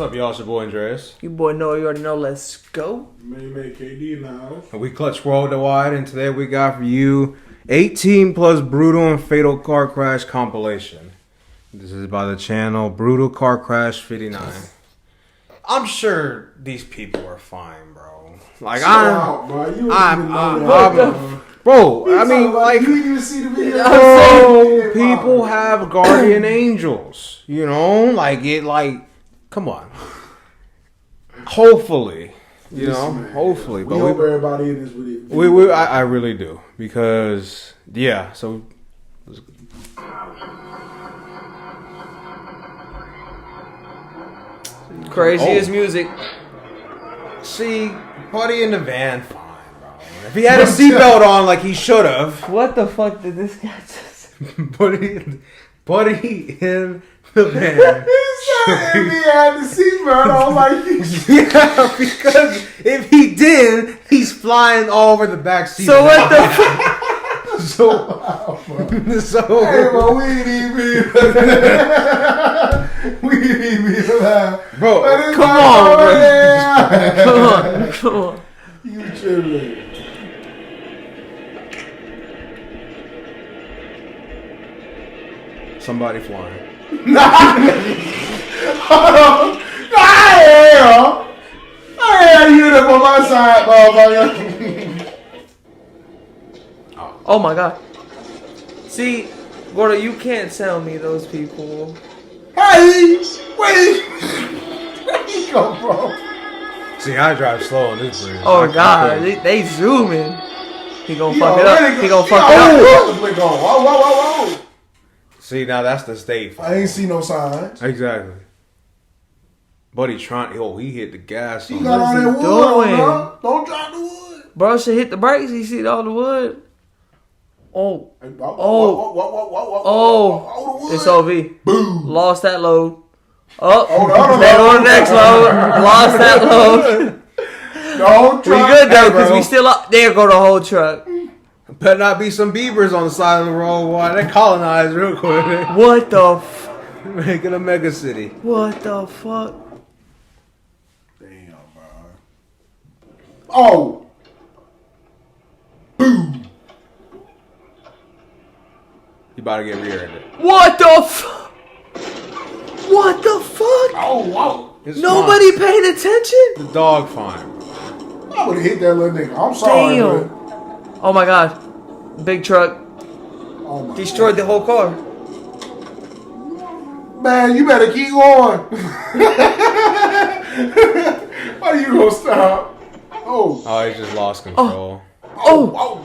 What's up, y'all? It's your boy Andreas. You boy know, you already know. Let's go. May KD now. And we clutch worldwide, and today we got for you 18 plus brutal and fatal car crash compilation. This is by the channel Brutal Car Crash 59. I'm sure these people are fine, bro. Like bro. I mean, like, you even see the video. Bro, people have guardian angels. You know, like it. Like, come on. Hopefully, you know, hopefully. We hope everybody in this video. I really do, because yeah. So. Craziest music. See, Buddy in the van, fine, bro. If he had a seatbelt on like he should have. What the fuck did this guy just... Buddy in the van. He said if he had the seatbelt on like he Yeah, because if he did, he's flying all over the back seat. So what the fuck? So hey, bro, we ain't even alive. Bro, come on, bro. Come on. You tripping. Somebody flying. Hold on. I am you up on my side, motherfucker. Oh my god. See, Gordo, you can't tell me those people. Hey, wait. Where you go, bro? See, I drive slow on this bridge. Oh god, they zooming. He gonna fuck it up. He gonna fuck it up. Whoa. See, now that's the state. I ain't see no signs. Exactly. Buddy trying. Oh, he hit the gas. He got all that wood, bro. Don't drop the wood. Bro should hit the brakes. He see all the wood. Oh. It's OV. Boom. Lost that load. Oh, Hold on. there go the next load. Lost that load. Don't We good though, because we still up. There go the whole truck. Better not be some beavers on the side of the road. Why they colonized real quick? What the Make it a mega city. What the fuck? Damn, bro. Oh. Boom. You about to get rear-ended. What the fuck? What the fuck? Oh, wow. It's Nobody paid attention? fine. The dog fine. I would have hit that little nigga. I'm sorry. Damn. But, Oh my god. Big truck. oh my Destroyed the whole car. Man, you better keep going. Why you gonna stop? Oh. Oh, he just lost control. Oh.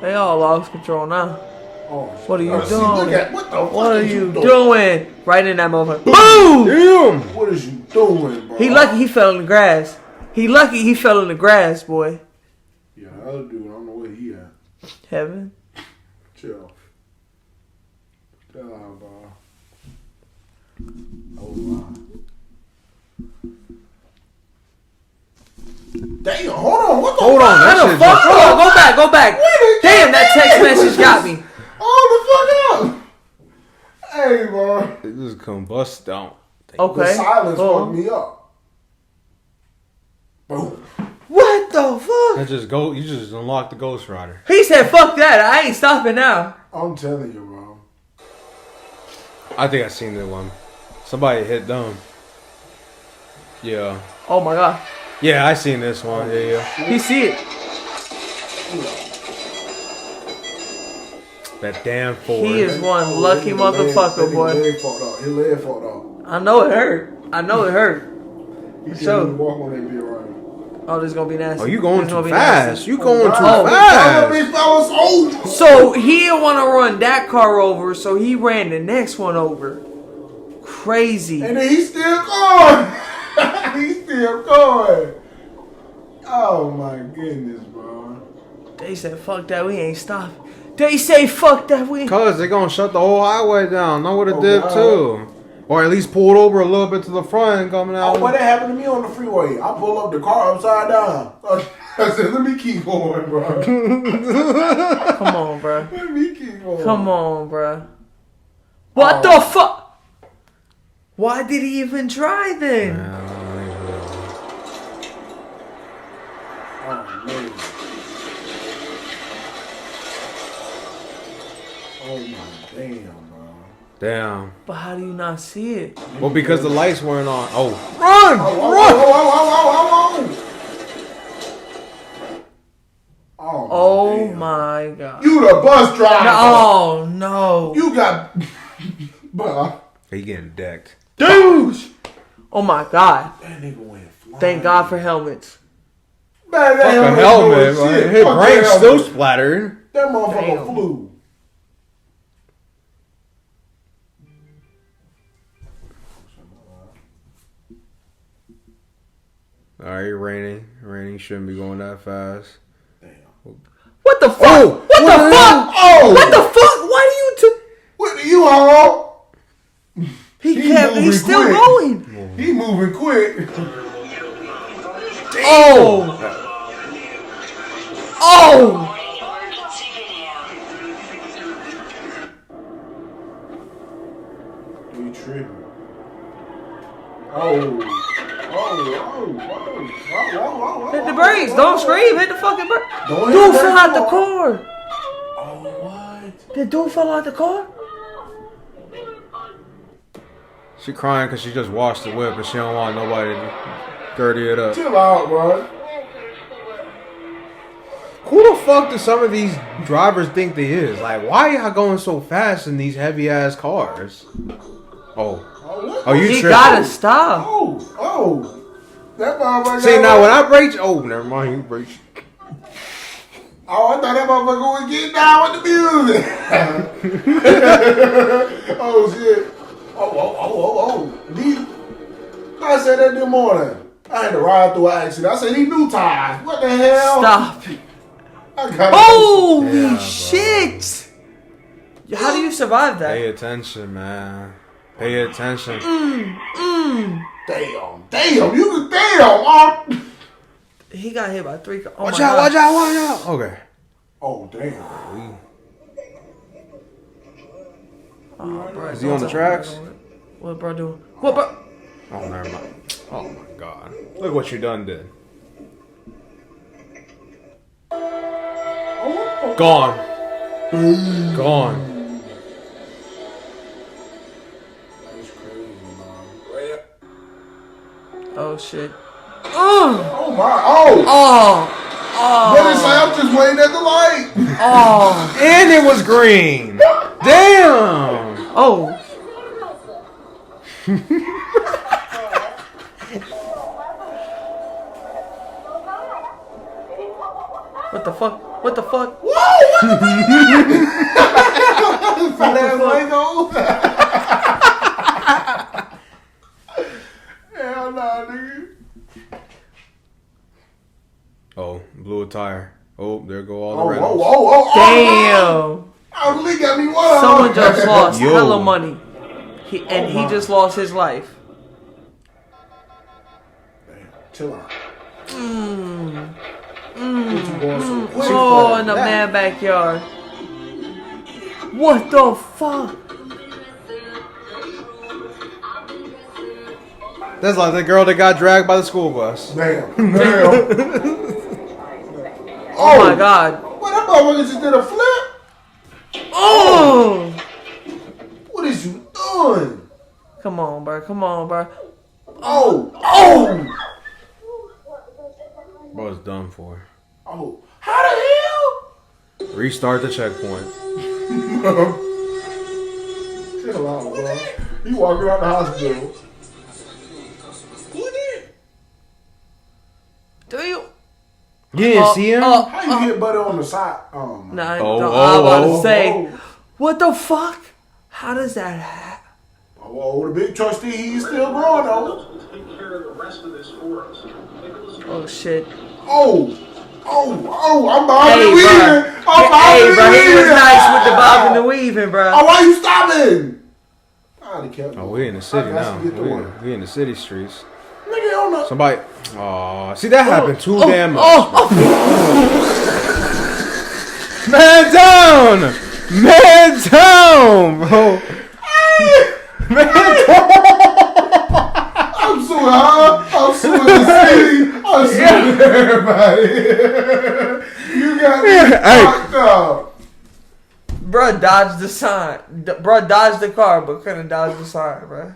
They all lost control now. Oh. What are you See, doing? look at, what the fuck What are is you doing? Right in that motherfucker. Boom! Damn! What is you doing, bro? He lucky he fell in the grass. He lucky he fell in the grass, boy. Yeah, the other dude, I don't know where he at. Heaven. Chill. Chill out, bro. Oh my. Damn, hold on. What the Hold on, fuck? that How the shit fuck? just- Hold on, go back. Wait, Damn, that text message got me. Hold the fuck up. Hey, bro. It just combust down. Okay. The silence Hold fucked on. me up. Boom. What the fuck? That just go. You just unlocked the Ghost Rider. He said, fuck that. I ain't stopping now. I'm telling you, bro. I think I seen that one. Somebody hit them. Yeah. Oh my god. Yeah, I seen this one. Yeah. He see it. That damn Ford. He is one lucky motherfucker, boy. His leg fucked up. His leg fucked up. I know it hurt. He So- can't even walk on that bit right. Oh, this is gonna be nasty. Oh, you going This too gonna be fast. nasty. You going too Oh, fast. So he didn't want to run that car over, so he ran the next one over. Crazy. And then he's still going. He's still going. Oh my goodness, bro. They said, fuck that, we ain't stopping. They say, fuck that, we... Cause they're gonna shut the whole highway down. I would have Oh, did God. too. Or at least pulled over a little bit to the front and coming out. Oh, what that happened to me on the freeway? I pull up the car upside down. I said, let me keep going, bro. Come on, bro. Let me keep going. Come on, bro. What the fuck? Why did he even try then? Oh, man. Oh, my damn, bro. Damn. But how do you not see it? Well, because the lights weren't on. Oh, run! Oh my god. You the bus driver. Oh no. You got... Bro. He getting decked. Douche! Oh my god. That nigga went flying. Thank God for helmets. Man, that Fuck a helmet, man. His brain still splattered. That motherfucker Damn. flew. Alright, raining. Raining shouldn't be going that fast. What the fuck? Oh, what the fuck? Oh! What the fuck? Why do you What are you all? He moving he's still quick. going. He moving quick. Oh. Oh. We tripping. Oh. Hit the brakes. Don't scream. Hit the fucking brakes. Don't hit Dude the fell brakes, out the boy. car. Oh, what? The dude fell out the car? She crying because she just washed the whip and she don't want nobody to dirty it up. Chill out, bro. Who the fuck do some of these drivers think they is? Like, why y'all going so fast in these heavy ass cars? Oh. Oh, you He tripping. gotta stop. Oh. That motherfucker. See, now when I brake, oh, never mind, you brake. Oh, I thought that motherfucker was getting down with the music. Oh, shit. Oh. I said that this morning. I had to ride through an accident. I said, he new tires. What the hell? Stop. I got Holy Yeah, bro. shit. How do you survive that? Pay attention, man. Pay attention. Damn. You can damn. He got hit by 3 cars. Oh Watch my out, God. watch out, watch out. Okay. Oh, damn. Oh, bro, Is he on the tracks? What bro doing? What bro? Oh, never mind. Oh my God. Look what you done did. Gone. Gone. Oh shit. Oh, my. Oh. What is that? I'm just waiting at the light. Oh. And it was green. Damn. Oh. What the fuck? What the fuck? Fat ass Lego. Hell nah, nigga. Oh, blew a tire. Oh, there go all the Oh, Reynolds. Damn. I really got me one. Someone just lost Yo. hella money. He just lost his life. Damn, chill out. What you going so quick Oh, for? in the man backyard. What the fuck? That's like the girl that got dragged by the school bus. Damn. Oh my God. What that motherfucker just did a flip? Oh. What is you doing? Come on, bro. Come on, bro. Oh. Bro, it's done for. Oh. How the hell? Restart the checkpoint. Chill out, bro. You walking around the hospital. Do you? You didn't see him? How you hit buddy on the side? Oh, my. Nah, Oh, I was about to oh, say. oh. What the fuck? How does that happen? Oh, the big trustee, he's still growing, though. Oh shit. Oh, I'm behind Hey, the weaving. bro. I'm behind Hey, the bro. He was weaving. nice with the bob and the weaving, bro. Oh, why you stopping? I kept Oh, we in the city I now. got to get to work. We in the city streets. Nigga, on the... Somebody. Oh, see that happened too damn much. Man down, bro. I'm suing her. I'm suing the city. I'm suing everybody. You got me fucked up. Bruh dodged the sign. Bruh dodged the car, but couldn't dodge the sign, bruh.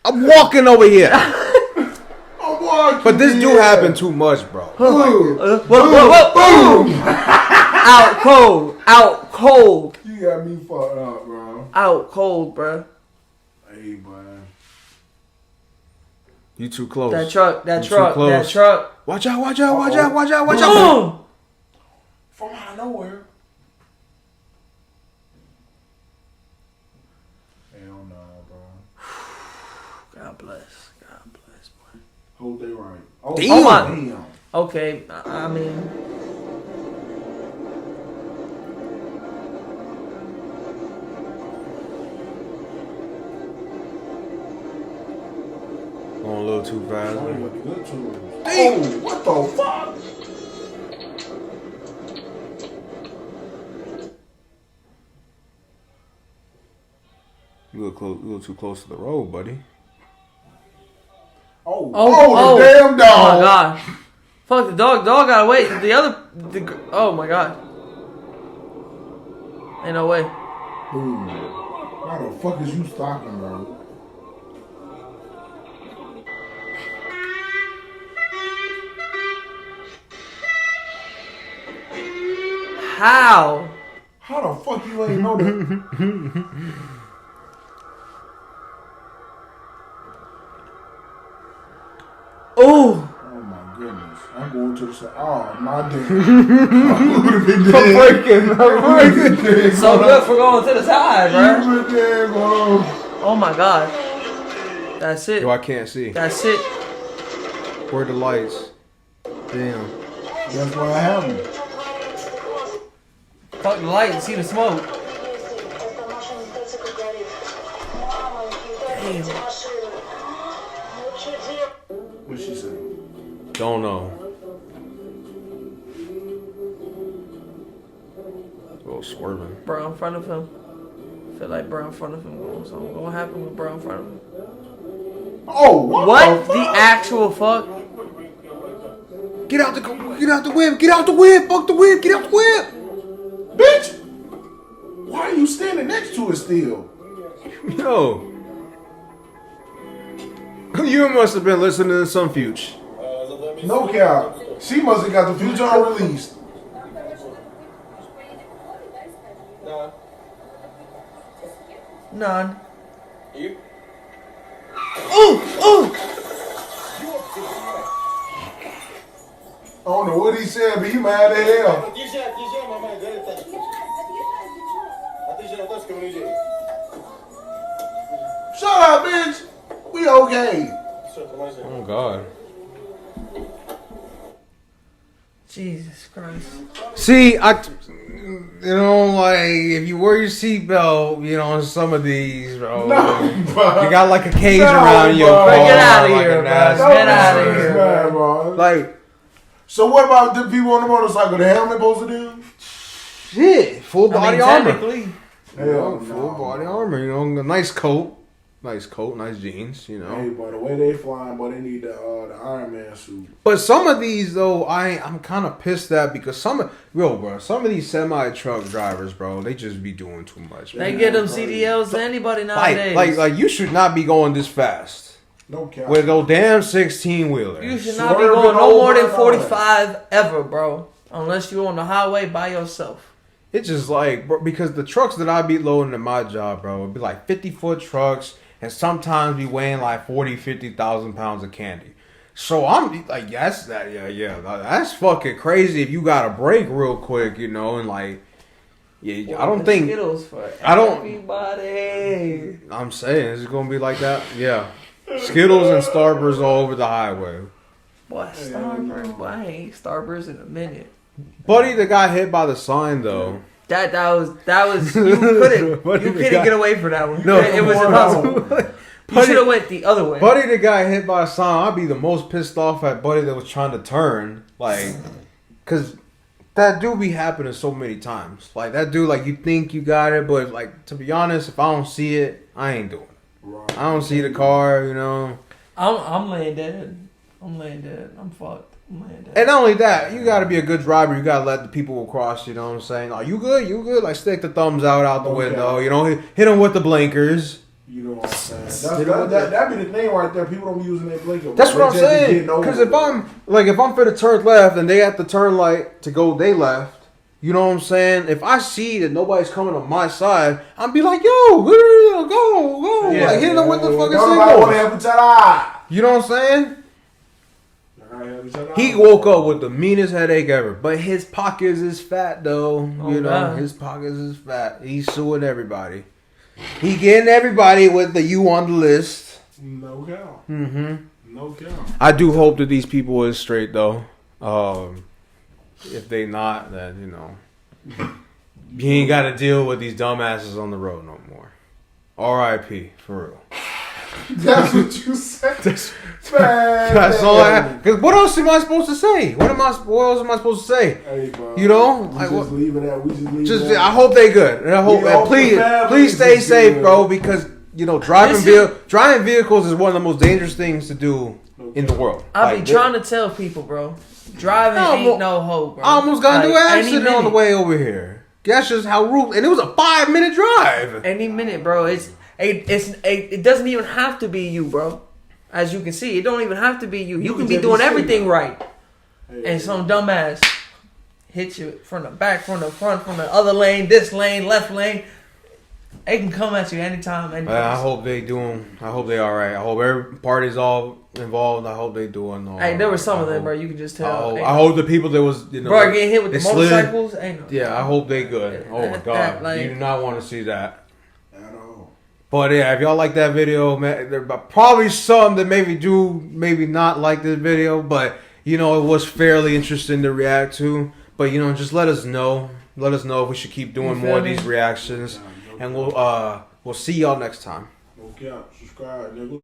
I'm walking over here. I'm walking. But this do happen too much, bro. Boom. Boom. Out cold. Out cold. You got me fucked up, bro. Out cold, bruh. Hey, boy. You too close. That truck. You too close. Watch out, watch out, watch out, watch out, watch out. Boom. From out of nowhere. Hell no, bro. God bless. God bless, boy. Hope they right. Oh, Damn. damn. Okay, I mean... Going a little too fast. Shorty got the good tools. Oh, what the fuck? You look close. You look too close to the road, buddy. Oh, Oh, the damn dog. Oh my god. Fuck the dog. Dog gotta wait. Oh my god. Ain't no way. Boom. Why the fuck is you stopping, bro? How? How the fuck you ain't know that? Ooh. Oh my goodness. I'm going to the side. Oh my damn. I would have been dead. I'm breaking. So good for going to the side, bro. You been dead, bro. Oh my god. That's it. Yo, I can't see. That's it. Where are the lights? Damn. That's what happened. Fuck the light and see the smoke. Damn. What she said? Don't know. A little swerving. Bro in front of him. I feel like bro in front of him going something. What happened with bro in front of him? Oh, what What the the fuck? actual fuck? Get out the whip! Get out the whip! Fuck the whip! Get out the whip! Bitch! Why are you standing next to it still? Yo. You must have been listening to some future. No cap. She must have got the future unreleased. None. Ooh! Ooh! I don't know what he said, but he mad as hell. Shut up, bitch. We okay. Oh God. Jesus Christ. See, like if you wear your seatbelt, some of these, bro, you got like a cage around your car. Get out of like here, an bro. ass- Get out of here, Man, bro. Like, So what about the people on the motorcycle? The helmet supposed to do? shit, full body armor. Technically. Hell Full no. body armor, a nice coat, nice jeans, Hey, but the way they flying, but they need the Iron Man suit. But some of these though, I'm kind of pissed at because some of these semi truck drivers, bro, they just be doing too much. They Man. get them CDLs to anybody nowadays. Like you should not be going this fast No cap. with those damn 16 wheeler. You should not be Swerving going no more over than and all that. 45 ever, bro. Unless you're on the highway by yourself. It's just like, bro, because the trucks that I be loading in my job, bro, would be like 50-foot trucks and sometimes be weighing like 50,000 pounds of candy. So I'm like, that's that's fucking crazy if you got to brake real quick, and like, I don't think, Skittles for I don't- everybody. I'm saying it's going to be like that. Yeah. Skittles and Starburst all over the highway. Boy, Starburst. Boy, I ain't Starburst in a minute. Buddy that got hit by the sign, though. That was you couldn't Buddy, get away from that one. No, it was impossible. You should have went the other way. Buddy that got hit by a sign, I'd be the most pissed off at Buddy that was trying to turn. Like, because that do be happening so many times. Like, that dude, like, you think you got it, but, like, to be honest, if I don't see it, I ain't doing it. Right. I don't see the car, you know. I'm laying dead. I'm fucked. I'm laying dead. And not only that, you got to be a good driver. You got to let the people across, you know what I'm saying? Are you good? You good? Like, stick the thumbs out the window. You know, hit them with the blinkers. You know what I'm saying? That be the thing right there. People don't be using their blinker. That's what I'm saying. Because if I'm fit to turn left and they at the turn light to go they left, you know what I'm saying? If I see that nobody's coming on my side, I'm be like, yo, go. Yeah, like, hit them with the fucking signals. You know what I'm saying? He woke up with the meanest headache ever, but his pockets is fat though. You know, God. his pockets is fat. He's suing everybody. He getting everybody with the you on the list. No count. Mm-hmm. No count. I do hope that these people is straight though. If they not, then you know, you ain't got to deal with these dumbasses on the road no more. R.I.P. for real. That's what you said. That's all I have. Cause what else am I supposed to say? What else am I supposed to say? Hey, bro, you know, we just leave it at. We just leave it at. I hope they good. And I hope. And please stay safe, bro. Because you know, driving vehicles is one of the most dangerous things to do in the world. I be trying to tell people, bro. Driving ain't no hope, bro. I almost got into an accident on the way over here. That's just how rude. And it was a 5-minute drive. Any minute, bro. It doesn't even have to be you, bro. As you can see, it don't even have to be you. You can be doing everything right, and some dumbass hit you from the back, from the front, from the other lane, this lane, left lane. They can come at you anytime. I hope they all right. I hope every party's all involved. I hope they doing all right. Hey, there were some of them, bro. You can just tell. I hope the people that was, you know, bro, getting hit with the motorcycles. Yeah, I hope they good. Oh my God, you do not want to see that. At all. But yeah, if y'all like that video, man, there are probably some that maybe not like this video, but you know, it was fairly interesting to react to. But you know, just let us know. Let us know if we should keep doing more of these reactions, and we'll see y'all next time. Okay, subscribe, nigga.